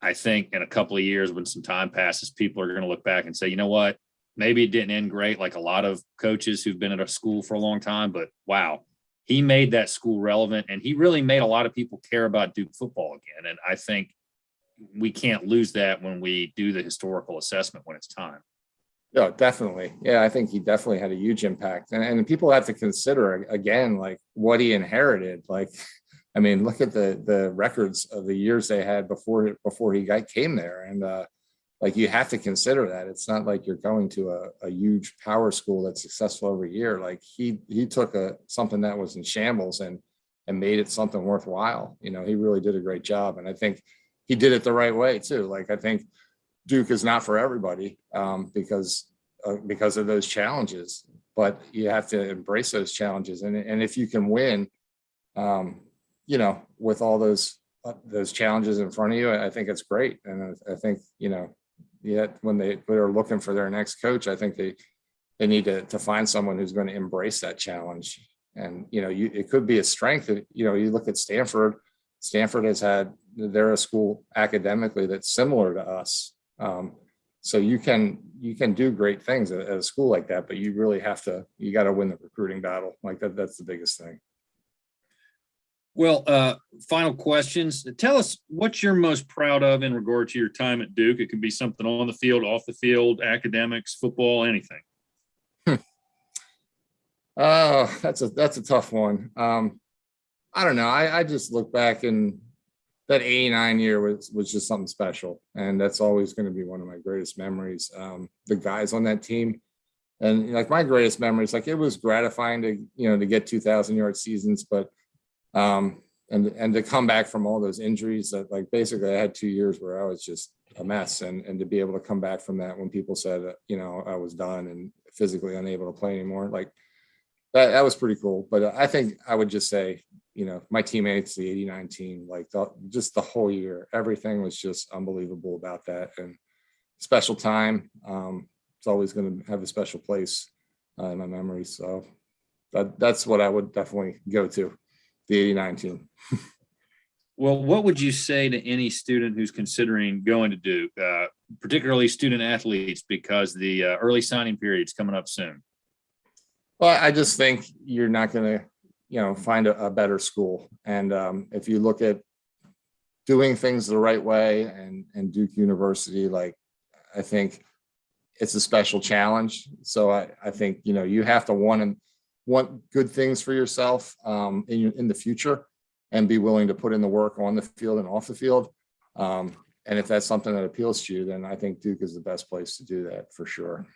Speaker 1: I think in a couple of years when some time passes, people are going to look back and say, you know what, maybe it didn't end great like a lot of coaches who've been at a school for a long time, but wow, he made that school relevant, and he really made a lot of people care about Duke football again. And I think we can't lose that when we do the historical assessment when it's time.
Speaker 2: Yeah, definitely. Yeah, I think he definitely had a huge impact. And people have to consider, again, like what he inherited. Like, I mean, look at the records of the years they had before he came there. And like, you have to consider that. It's not like you're going to a huge power school that's successful every year. Like he took something that was in shambles and made it something worthwhile. He really did a great job. And I think he did it the right way too. Like, I think Duke is not for everybody because of those challenges, but you have to embrace those challenges. And if you can win, with all those challenges in front of you, I think it's great. And I think, when they're looking for their next coach, I think they need to find someone who's going to embrace that challenge. And, it could be a strength. You look at Stanford. Stanford they're a school academically that's similar to us. So you can do great things at a school like that, but you really you got to win the recruiting battle. Like that's the biggest thing.
Speaker 1: Well, final questions. Tell us what you're most proud of in regard to your time at Duke. It could be something on the field, off the field, academics, football, anything.
Speaker 2: That's a tough one. I don't know. I just look back, and that 89 year was just something special. And that's always going to be one of my greatest memories. The guys on that team, and like my greatest memories, like it was gratifying to get 2,000-yard seasons, but and to come back from all those injuries that, like, basically I had 2 years where I was just a mess, and to be able to come back from that when people said, I was done and physically unable to play anymore, like that was pretty cool. But I think I would just say, my teammates, the 89 team, like just the whole year, everything was just unbelievable about that. And special time. It's always going to have a special place in my memory. So that's what I would definitely go to, the 89 team.
Speaker 1: Well, what would you say to any student who's considering going to Duke, particularly student athletes, because the early signing period is coming up soon?
Speaker 2: Well, I just think you're not going to, find a better school. And if you look at doing things the right way and Duke University, like, I think it's a special challenge. So I think, you have to want good things for yourself in the future. and be willing to put in the work on the field and off the field. And if that's something that appeals to you, then I think Duke is the best place to do that for sure.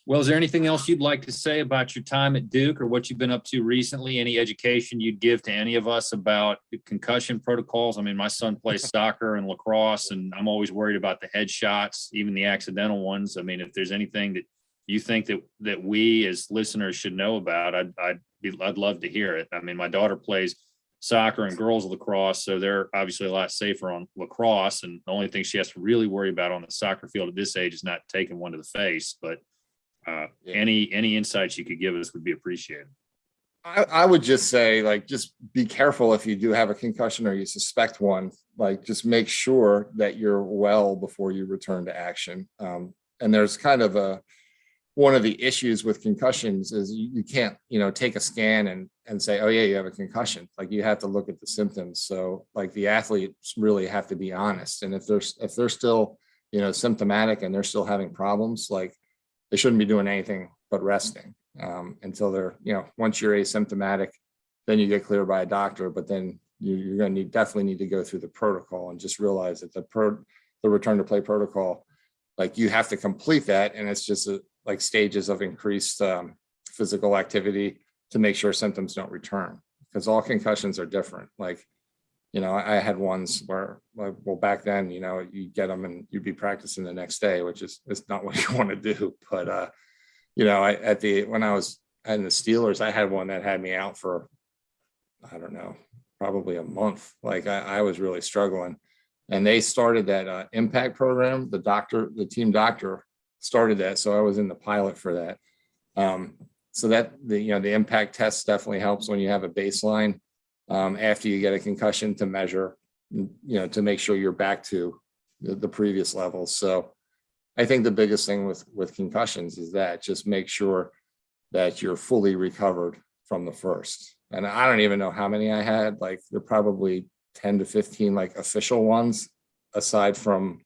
Speaker 1: Well, is there anything else you'd like to say about your time at Duke or what you've been up to recently? Any education you'd give to any of us about concussion protocols? I mean, my son plays soccer and lacrosse, and I'm always worried about the headshots, even the accidental ones. I mean, if there's anything that you think that we as listeners should know about, I'd love to hear it. I mean, my daughter plays soccer and girls lacrosse, so they're obviously a lot safer on lacrosse. And the only thing she has to really worry about on the soccer field at this age is not taking one to the face. But any insights you could give us would be appreciated.
Speaker 2: I would just say, like, just be careful if you do have a concussion or you suspect one. Like, just make sure that you're well before you return to action. And there's kind of one of the issues with concussions is you can't, take a scan and say, oh yeah, you have a concussion. Like, you have to look at the symptoms. So like the athletes really have to be honest. And if they're still, symptomatic and they're still having problems, like, they shouldn't be doing anything but resting until they're, once you're asymptomatic, then you get cleared by a doctor, but then you're going to definitely need to go through the protocol and just realize that the return to play protocol, like, you have to complete that. And it's just like stages of increased physical activity to make sure symptoms don't return, because all concussions are different. Like, I had ones where, well, back then, you get them and you'd be practicing the next day, which is not what you want to do. But, when I was in the Steelers, I had one that had me out for, I don't know, probably a month. Like, I was really struggling, and they started that impact program. The team doctor started that. So I was in the pilot for that. So that the impact test definitely helps when you have a baseline after you get a concussion to measure, to make sure you're back to the previous levels. So I think the biggest thing with concussions is that just make sure that you're fully recovered from the first. And I don't even know how many I had. Like, there are probably 10 to 15 like official ones, aside from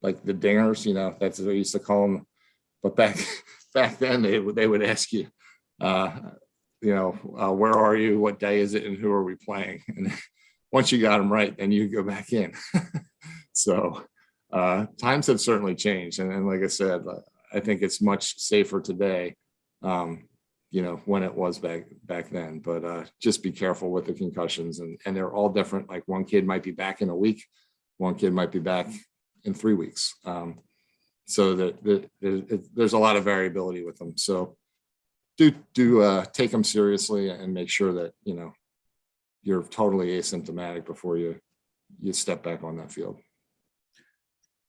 Speaker 2: like the dingers, that's what we used to call them. But back then they would ask you, where are you? What day is it? And who are we playing? And once you got them right, then you go back in. So times have certainly changed. And like I said, I think it's much safer today, when it was back then. But just be careful with the concussions. And they're all different. Like, one kid might be back in a week. One kid might be back in 3 weeks. So that there's a lot of variability with them. So do take them seriously and make sure that, you're totally asymptomatic before you step back on that field.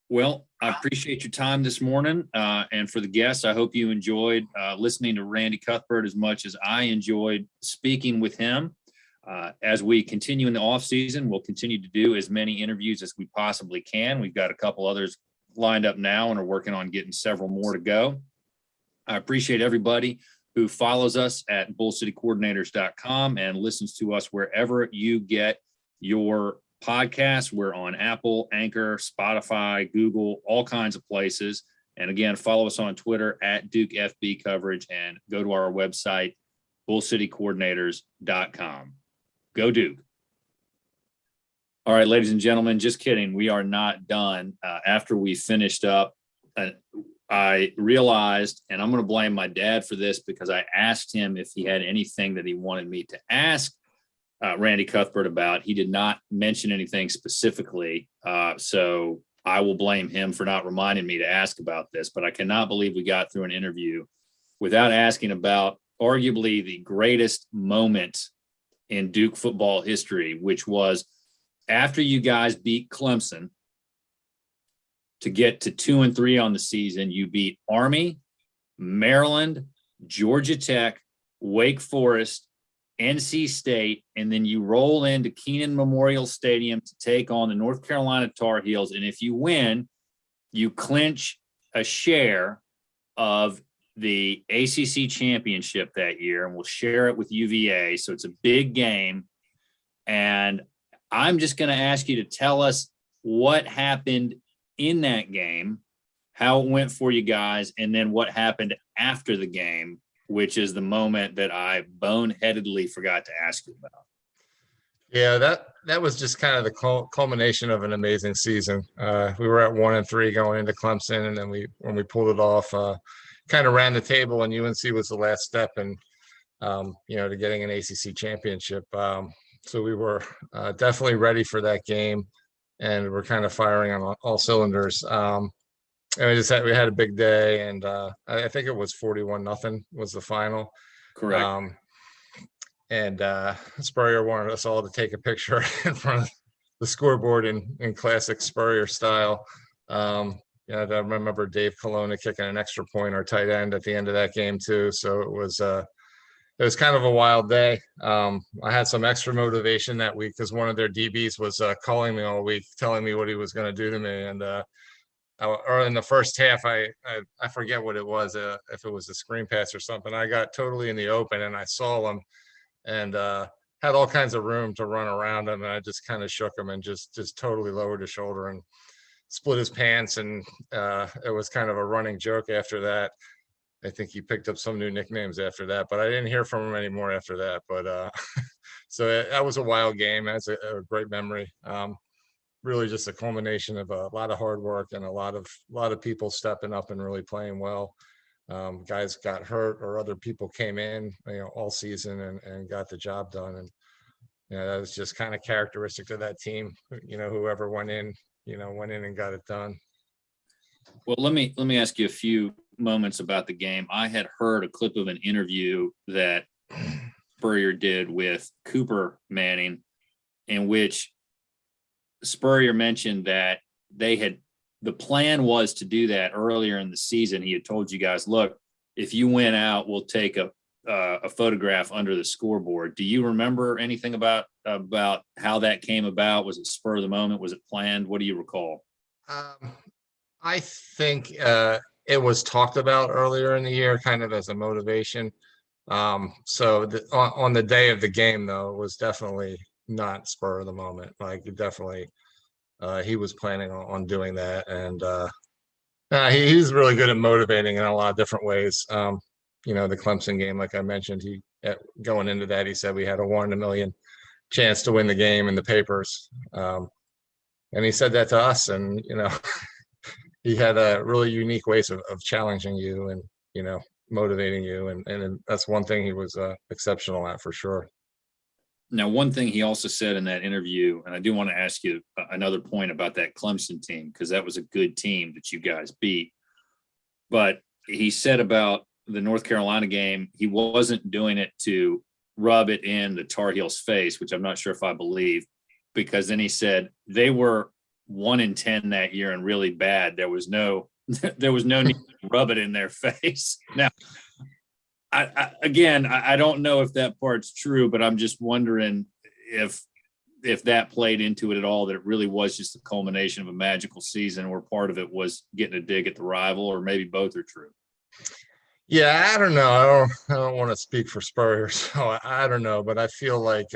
Speaker 1: Well, I appreciate your time this morning. And for the guests, I hope you enjoyed listening to Randy Cuthbert as much as I enjoyed speaking with him. As we continue in the off season, we'll continue to do as many interviews as we possibly can. We've got a couple others lined up now and are working on getting several more to go. I appreciate everybody who follows us at bullcitycoordinators.com and listens to us wherever you get your podcasts. We're on Apple, Anchor, Spotify, Google, all kinds of places. And again, follow us on Twitter at Duke FB Coverage, and go to our website, bullcitycoordinators.com. Go Duke. All right, ladies and gentlemen, just kidding. We are not done. After we finished up, I realized, and I'm going to blame my dad for this, because I asked him if he had anything that he wanted me to ask Randy Cuthbert about. He did not mention anything specifically. So I will blame him for not reminding me to ask about this. But I cannot believe we got through an interview without asking about arguably the greatest moment in Duke football history, which was after you guys beat Clemson to get to 2-3 on the season. You beat Army, Maryland, Georgia Tech, Wake Forest, NC State, and then you roll into Kenan Memorial Stadium to take on the North Carolina Tar Heels. And if you win, you clinch a share of the ACC Championship that year, and we'll share it with UVA. So it's a big game. And I'm just going to ask you to tell us what happened in that game, how it went for you guys, and then what happened after the game, which is the moment that I boneheadedly forgot to ask you about.
Speaker 2: Yeah, that was just kind of the culmination of an amazing season. We were at 1-3 going into Clemson, and then when we pulled it off, kind of ran the table, and UNC was the last step, and to getting an ACC championship. So we were definitely ready for that game, and we're kind of firing on all cylinders. And we had a big day, and I think it was 41-0 was the final.
Speaker 1: Correct.
Speaker 2: And Spurrier wanted us all to take a picture in front of the scoreboard in classic Spurrier style. I remember Dave Colonna kicking an extra point, our tight end, at the end of that game too. So it was kind of a wild day. I had some extra motivation that week because one of their DBs was calling me all week, telling me what he was going to do to me. And or in the first half, I forget what it was, if it was a screen pass or something. I got totally in the open, and I saw him, and had all kinds of room to run around him. And I just kind of shook him and just totally lowered his shoulder and split his pants. And it was kind of a running joke after that. I think he picked up some new nicknames after that, but I didn't hear from him anymore after that. But so that was a wild game. That's a great memory. Really just a culmination of a lot of hard work and a lot of people stepping up and really playing well. Guys got hurt or other people came in, all season and got the job done. And, that was just kind of characteristic of that team. Whoever went in and got it done.
Speaker 1: Well, let me ask you a few moments about the game. I had heard a clip of an interview that Spurrier did with Cooper Manning, in which Spurrier mentioned that the plan was to do that earlier in the season. He had told you guys, look, if you win out, we'll take a photograph under the scoreboard. Do you remember anything about how that came about? Was it spur of the moment? Was it planned? What do you recall?
Speaker 2: I think it was talked about earlier in the year, kind of as a motivation. So on the day of the game, though, it was definitely not spur of the moment. Like, definitely, he was planning on doing that, and he's really good at motivating in a lot of different ways. The Clemson game, like I mentioned, going into that, he said we had a 1 in a million chance to win the game in the papers, and he said that to us, and he had a really unique ways of challenging you and motivating you, and that's one thing he was exceptional at, for sure.
Speaker 1: Now, one thing he also said in that interview, and I do want to ask you another point about that Clemson team, because that was a good team that you guys beat. But he said about the North Carolina game, he wasn't doing it to rub it in the Tar Heels' face, which I'm not sure if I believe, because then he said they were 1-10 that year and really bad. There was no need to rub it in their face. Now, I don't know if that part's true, but I'm just wondering if that played into it at all, that it really was just the culmination of a magical season, or part of it was getting a dig at the rival, or maybe both are true.
Speaker 2: Yeah, I don't know. I don't want to speak for Spurrier, so I don't know, but I feel like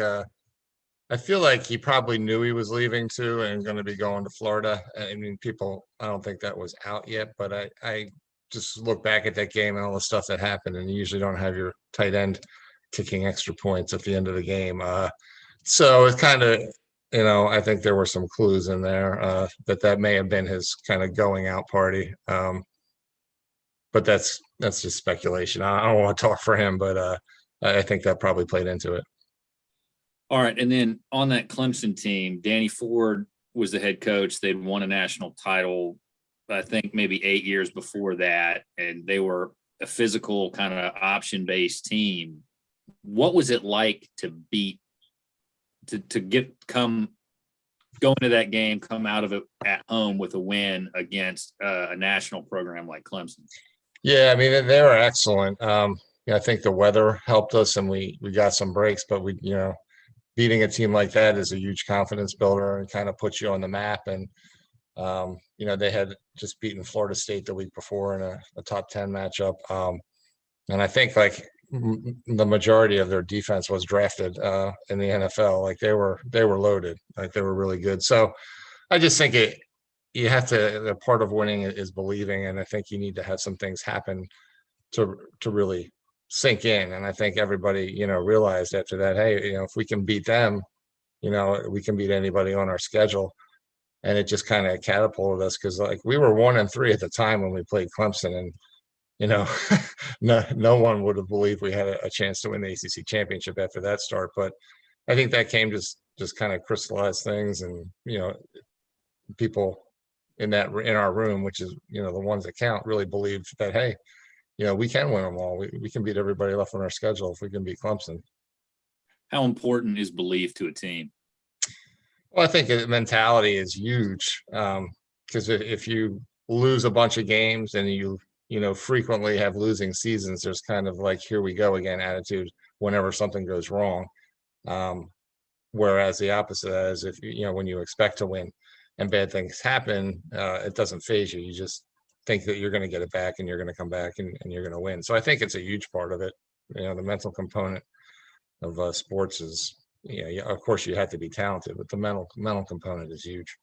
Speaker 2: he probably knew he was leaving too and going to be going to Florida. I mean, I don't think that was out yet, but I just look back at that game and all the stuff that happened, and you usually don't have your tight end kicking extra points at the end of the game. So it's kind of, I think there were some clues in there that may have been his kind of going out party. But that's just speculation. I don't want to talk for him, but I think that probably played into it.
Speaker 1: All right. And then on that Clemson team, Danny Ford was the head coach. They'd won a national title, I think maybe 8 years before that. And they were a physical kind of option-based team. What was it like to go into that game, come out of it at home with a win against a national program like Clemson?
Speaker 2: Yeah, I mean, they were excellent. I think the weather helped us, and we got some breaks, but beating a team like that is a huge confidence builder and kind of puts you on the map. And they had just beaten Florida State the week before in a top 10 matchup. And I think like the majority of their defense was drafted in the NFL. Like they were loaded, like they were really good. So I just think you have to, the part of winning is believing. And I think you need to have some things happen to really sink in. And I think everybody, realized after that, hey, if we can beat them, we can beat anybody on our schedule. And it just kind of catapulted us because like we were 1-3 at the time when we played Clemson, and no one would have believed we had a chance to win the ACC championship after that start. But I think that game just kind of crystallized things, and people in our room, which is the ones that count, really believed that, hey, we can win them all. We can beat everybody left on our schedule if we can beat Clemson.
Speaker 1: How important is belief to a team?
Speaker 2: Well, I think mentality is huge, because if you lose a bunch of games and you frequently have losing seasons, there's kind of like, here we go again attitude whenever something goes wrong. Whereas the opposite is if when you expect to win and bad things happen, it doesn't phase you. You just think that you're going to get it back and you're going to come back and you're going to win. So I think it's a huge part of it. The mental component of sports is, of course you have to be talented, but the mental component is huge.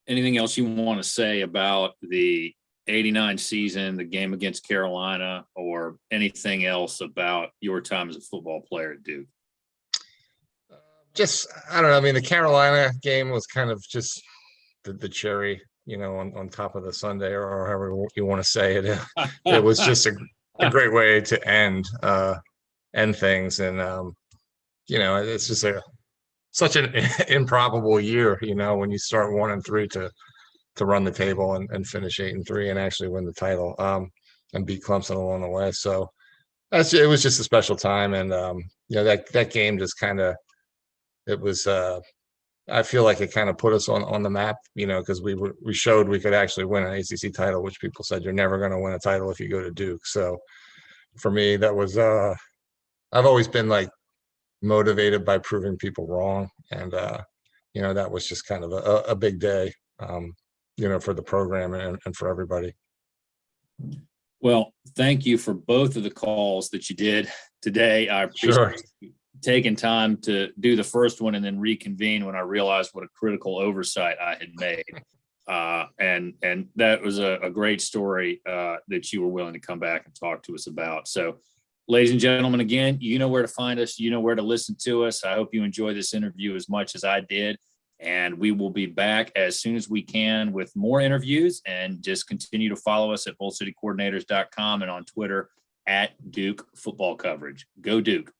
Speaker 1: Anything else you want to say about the 89 season, the game against Carolina, or anything else about your time as a football player at Duke?
Speaker 2: Just, I don't know. I mean, the Carolina game was kind of just the cherry, on top of the sundae, or however you want to say it. It was just a great way to end things. And, it's just such an improbable year, when you start 1-3 to run the table and finish 8-3 and actually win the title, and beat Clemson along the way. So it was just a special time. And, that game just kind of, it was, I feel like it kind of put us on the map, because we showed we could actually win an ACC title, which people said you're never going to win a title if you go to Duke. So for me, that was, I've always been like motivated by proving people wrong. And, that was just kind of a big day, for the program and for everybody.
Speaker 1: Well, thank you for both of the calls that you did today. I appreciate you taking time to do the first one and then reconvene when I realized what a critical oversight I had made. And that was a great story that you were willing to come back and talk to us about. So, ladies and gentlemen, again, you know where to find us. You know where to listen to us. I hope you enjoy this interview as much as I did. And we will be back as soon as we can with more interviews, and just continue to follow us at BullCityCoordinators.com and on Twitter at Duke Football Coverage. Go Duke.